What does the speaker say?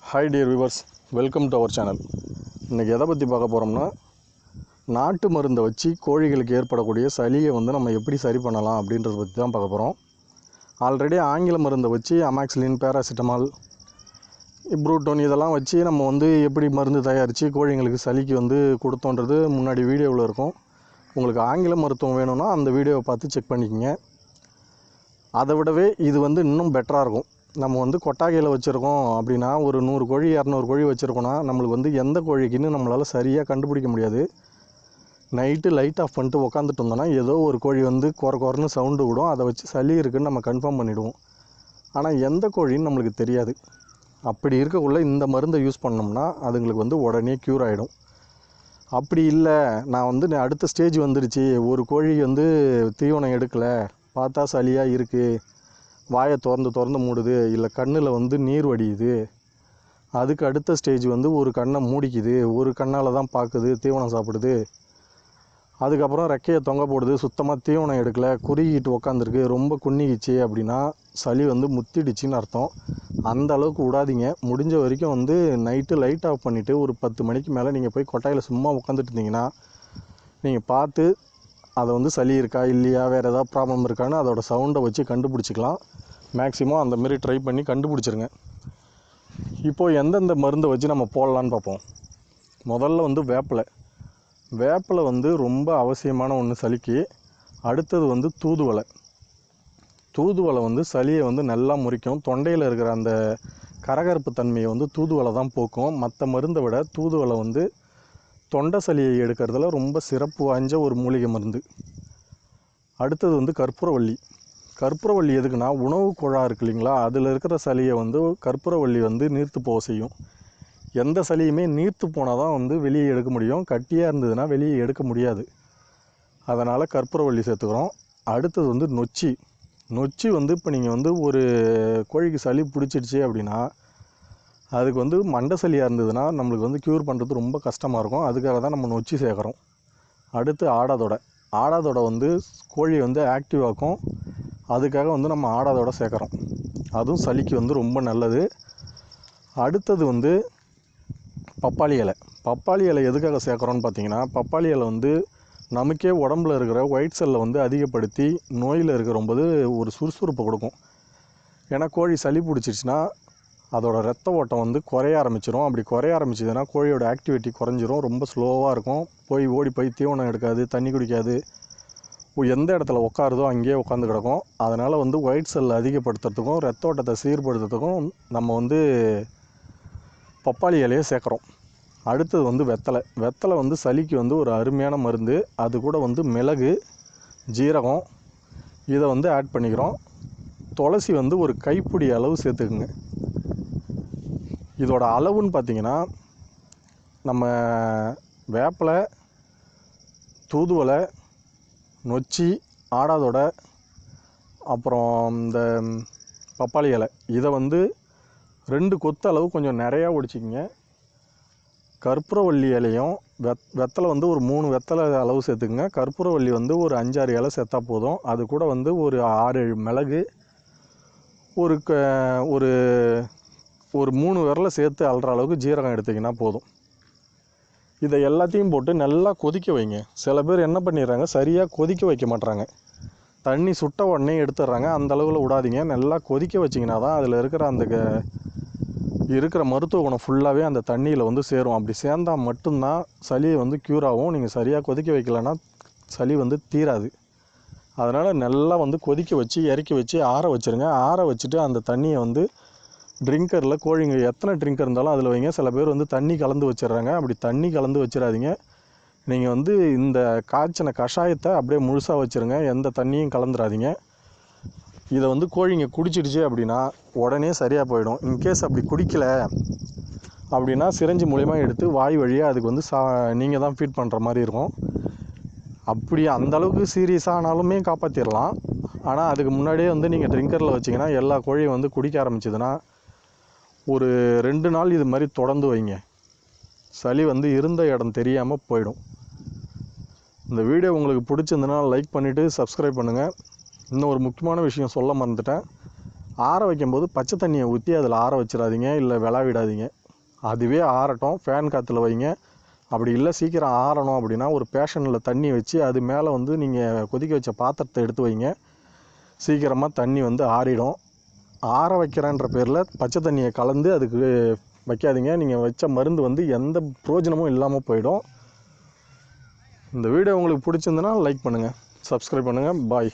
Hi dear viewers, welcome to our channel. இன்றைக்கி எதை பற்றி பார்க்க போகிறோம்னா, நாட்டு மருந்தை வச்சு கோழிகளுக்கு ஏற்படக்கூடிய சளியை நம்ம எப்படி சரி பண்ணலாம் அப்படின்றத பற்றி தான் பார்க்க போகிறோம். ஆல்ரெடி ஆங்கில மருந்தை வச்சு அமாக்சிலின், பேராசிட்டமால், இப்ரூட்டோன் இதெல்லாம் வச்சு நம்ம எப்படி மருந்து தயாரித்து கோழிங்களுக்கு சளிக்கு கொடுத்தோன்றது முன்னாடி வீடியோவில் இருக்கும். உங்களுக்கு ஆங்கில மருத்துவம் வேணும்னா அந்த வீடியோவை பார்த்து செக் பண்ணிக்கோங்க. அதை விடவே இது இன்னும் பெட்டராக இருக்கும். நம்ம கொட்டாகையில் வச்சுருக்கோம் அப்படின்னா, ஒரு 100 கோழி 200 கோழி வச்சுருக்கோன்னா நம்மளுக்கு எந்த கோழிக்குன்னு நம்மளால் சரியாக கண்டுபிடிக்க முடியாது. நைட்டு லைட் ஆஃப் பண்ணிட்டு உக்காந்துட்டு இருந்தோன்னா ஏதோ ஒரு கோழி குறன்னு சவுண்டு விடும். அதை வச்சு சளி இருக்குதுன்னு நம்ம கன்ஃபார்ம் பண்ணிவிடுவோம். ஆனால் எந்த கோழின்னு நம்மளுக்கு தெரியாது. அப்படி இருக்கக்குள்ளே இந்த மருந்தை யூஸ் பண்ணோம்னா அதுங்களுக்கு உடனே க்யூர் ஆகிடும். அப்படி இல்லை, நான் அடுத்த ஸ்டேஜ் வந்துடுச்சு, ஒரு கோழி தீவனம் எடுக்கலை, பார்த்தா சளியாக இருக்குது, வாயை திறந்து மூடுது, இல்லை கண்ணில் நீர் வடியுது, அதுக்கு அடுத்த ஸ்டேஜ் ஒரு கண்ணை மூடிக்குது, ஒரு கண்ணால் தான் பார்க்குது, தீவனம் சாப்பிடுது, அதுக்கப்புறம் ரெக்கையை தொங்க போடுது, சுத்தமாக தீவனம் எடுக்கலை, குறுகிட்டு உக்காந்துருக்கு, ரொம்ப குன்னிக்கிச்சு அப்படின்னா சளி முத்திடுச்சின்னு அர்த்தம். அந்த அளவுக்கு விடாதீங்க. முடிஞ்ச வரைக்கும் நைட்டு லைட் ஆஃப் பண்ணிவிட்டு ஒரு 10 மணிக்கு மேலே நீங்கள் போய் கொட்டாயில் சும்மா உட்காந்துட்டு இருந்தீங்கன்னா நீங்கள் பார்த்து அதை சளி இருக்கா இல்லையா, வேறு ஏதாவது ப்ராப்ளம் இருக்கான்னு அதோட சவுண்டை வச்சு கண்டுபிடிச்சிக்கலாம். மேக்ஸிமம் அந்தமாரி ட்ரை பண்ணி கண்டுபிடிச்சிருங்க. இப்போது எந்தெந்த மருந்தை வச்சு நம்ம போடலான்னு பார்ப்போம். முதல்ல வேப்பிலை ரொம்ப அவசியமான ஒன்று சளிக்கு. அடுத்தது தூதுவளை. தூதுவளை சளியை நல்லா முறிக்கும். தொண்டையில் இருக்கிற அந்த கரகரப்பு தன்மையை தூதுவளை தான் போக்கும். மற்ற மருந்தை விட தூதுவளை தொண்டை சளியை எடுக்கிறதுல ரொம்ப சிறப்பு வாய்ந்த ஒரு மூலிகை மருந்து. அடுத்தது கற்பூரவள்ளி. கற்பூரவள்ளி எதுக்குன்னா, உணவு குழா இருக்கு இல்லைங்களா, அதில் இருக்கிற சளியை கற்பூரவள்ளி நீர்த்து போக செய்யும். எந்த சளியுமே நீர்த்து போனால் தான் வெளியே எடுக்க முடியும். கட்டியாக இருந்ததுன்னா வெளியே எடுக்க முடியாது. அதனால் கற்பூரவள்ளி சேர்த்துக்கிறோம். அடுத்தது நொச்சி. நொச்சி இப்போ நீங்கள் ஒரு கோழிக்கு சளி பிடிச்சிடுச்சு அப்படின்னா அதுக்கு மண்டை சளியாக இருந்ததுன்னா நம்மளுக்கு க்யூர் பண்ணுறது ரொம்ப கஷ்டமாக இருக்கும். அதுக்காக தான் நம்ம நொச்சி சேர்க்குறோம். அடுத்து ஆடாதொடை. ஆடாதொடை கோழி ஆக்டிவ் ஆக்கும். அதுக்காக நம்ம ஆடாதொடை சேர்க்குறோம். அதுவும் சளிக்கு ரொம்ப நல்லது. அடுத்தது பப்பாளி இலை. பப்பாளி இலை எதுக்காக சேர்க்குறோன்னு பார்த்தீங்கன்னா, பப்பாளி இலை நமக்கே உடம்புல இருக்கிற ஒயிட் செல்லை அதிகப்படுத்தி நோயில் இருக்கிறபோது ஒரு சுறுசுறுப்பை கொடுக்கும். ஏன்னா கோழி சளி பிடிச்சிருச்சுன்னா அதோட ரத்த ஓட்டம் குறைய ஆரம்பிச்சிடும். அப்படி குறைய ஆரம்பிச்சதுன்னா கோழியோட ஆக்டிவிட்டி குறைஞ்சிரும். ரொம்ப ஸ்லோவாக இருக்கும். ஓடி போய் தீவனம் எடுக்காது, தண்ணி குடிக்காது, எந்த இடத்துல உட்காருதோ அங்கேயே உட்காந்து கிடக்கும். அதனால் ஒயிட் செல்லை அதிகப்படுத்துறதுக்கும் ரத்த ஓட்டத்தை சீர்படுத்துறதுக்கும் நம்ம பப்பாளி இலையை சேர்க்குறோம். அடுத்தது வெத்தலை. வெத்தலை சளிக்கு ஒரு அருமையான மருந்து. அது கூட மிளகு, ஜீரகம் இதை ஆட் பண்ணிக்கிறோம். துளசி ஒரு கைப்பிடி அளவு சேர்த்துக்குங்க. இதோட அளவுன்னு பார்த்தீங்கன்னா, நம்ம வேப்பிலை, தூதுவளை, நொச்சி, ஆடாதொடை, அப்புறம் இந்த பப்பாளி இலை இதை 2 கொத்து அளவு கொஞ்சம் நிறையா ஒடிச்சிக்கிங்க. கற்பூரவள்ளி இலையும் வெத்தலை ஒரு 3 வெத்தலை அளவு சேர்த்துக்குங்க. கற்பூரவள்ளி ஒரு 5-6 இலை சேர்த்தா போதும். அது கூட ஒரு 6-7 மிளகு, ஒரு ஒரு 3 விரலை சேர்த்து அள்ளுற அளவுக்கு ஜீரகம் எடுத்திங்கன்னா போதும். இதை எல்லாத்தையும் போட்டு நல்லா கொதிக்க வைங்க. சில பேர் என்ன பண்ணிடுறாங்க, சரியாக கொதிக்க வைக்க மாட்டுறாங்க. தண்ணி சுட்ட உடனே எடுத்துடுறாங்க. அந்த அளவில் விடாதீங்க. நல்லா கொதிக்க வச்சிங்கன்னா தான் அதில் இருக்கிற அந்த இருக்கிற மருத்துவ குணம் ஃபுல்லாகவே அந்த தண்ணியில் சேரும். அப்படி சேர்ந்தால் மட்டும்தான் சளியை க்யூர் ஆகும். நீங்கள் சரியாக கொதிக்க வைக்கலைன்னா சளி தீராது. அதனால் நல்லா கொதிக்க வச்சு இறக்கி வச்சு ஆற வச்சுருங்க. ஆற வச்சுட்டு அந்த தண்ணியை ட்ரிங்கரில், கோழிங்க எத்தனை ட்ரிங்கர் இருந்தாலும் அதில் வைங்க. சில பேர் தண்ணி கலந்து வச்சிடுறாங்க. அப்படி தண்ணி கலந்து வச்சிடாதீங்க. நீங்கள் இந்த காய்ச்சின கஷாயத்தை அப்படியே முழுசாக வச்சுருங்க. எந்த தண்ணியும் கலந்துடாதீங்க. இதை கோழிங்க குடிச்சிடுச்சு அப்படின்னா உடனே சரியாக போயிடும். இன்கேஸ் அப்படி குடிக்கலை அப்படின்னா சிரஞ்சி மூலிமா எடுத்து வாய் வழியாக அதுக்கு நீங்கள் தான் ஃபீட் பண்ணுற மாதிரி இருக்கும். அப்படி அந்தளவுக்கு சீரியஸாக ஆனாலுமே காப்பாற்றிடலாம். ஆனால் அதுக்கு முன்னாடியே நீங்கள் ட்ரிங்கரில் வச்சிங்கன்னா எல்லா கோழியும் குடிக்க ஆரம்பிச்சதுன்னா ஒரு 2 நாள் இது மாதிரி தொடர்ந்து வைங்க. சளி இருந்த இடம் தெரியாமல் போயிடும். இந்த வீடியோ உங்களுக்கு பிடிச்சிருந்ததுன்னா லைக் பண்ணிவிட்டு சப்ஸ்கிரைப் பண்ணுங்கள். இன்னும் ஒரு முக்கியமான விஷயம் சொல்ல மறந்துட்டேன். ஆற வைக்கும்போது பச்சை தண்ணியை ஊற்றி அதில் ஆற வச்சிடாதீங்க, இல்லை விடாதீங்க. அதுவே ஆறட்டும், ஃபேன் காற்றுல வைங்க. அப்படி இல்லை சீக்கிரம் ஆறணும் அப்படின்னா ஒரு பேஷனில் தண்ணி வச்சு அது மேலே வந்து நீங்கள் கொதிக்க வச்ச பாத்திரத்தை எடுத்து வைங்க. சீக்கிரமாக தண்ணி வந்து ஆறிடும். ஆற வைக்கிறேன்ற பேரில் பச்சை தண்ணியை கலந்து அதுக்கு வைக்காதீங்க. நீங்கள் வச்ச மருந்து வந்து எந்த பிரயோஜனமும் இல்லாமல் போயிடும். இந்த வீடியோ உங்களுக்கு பிடிச்சிருந்துன்னா லைக் பண்ணுங்கள், சப்ஸ்கிரைப் பண்ணுங்கள். பாய்.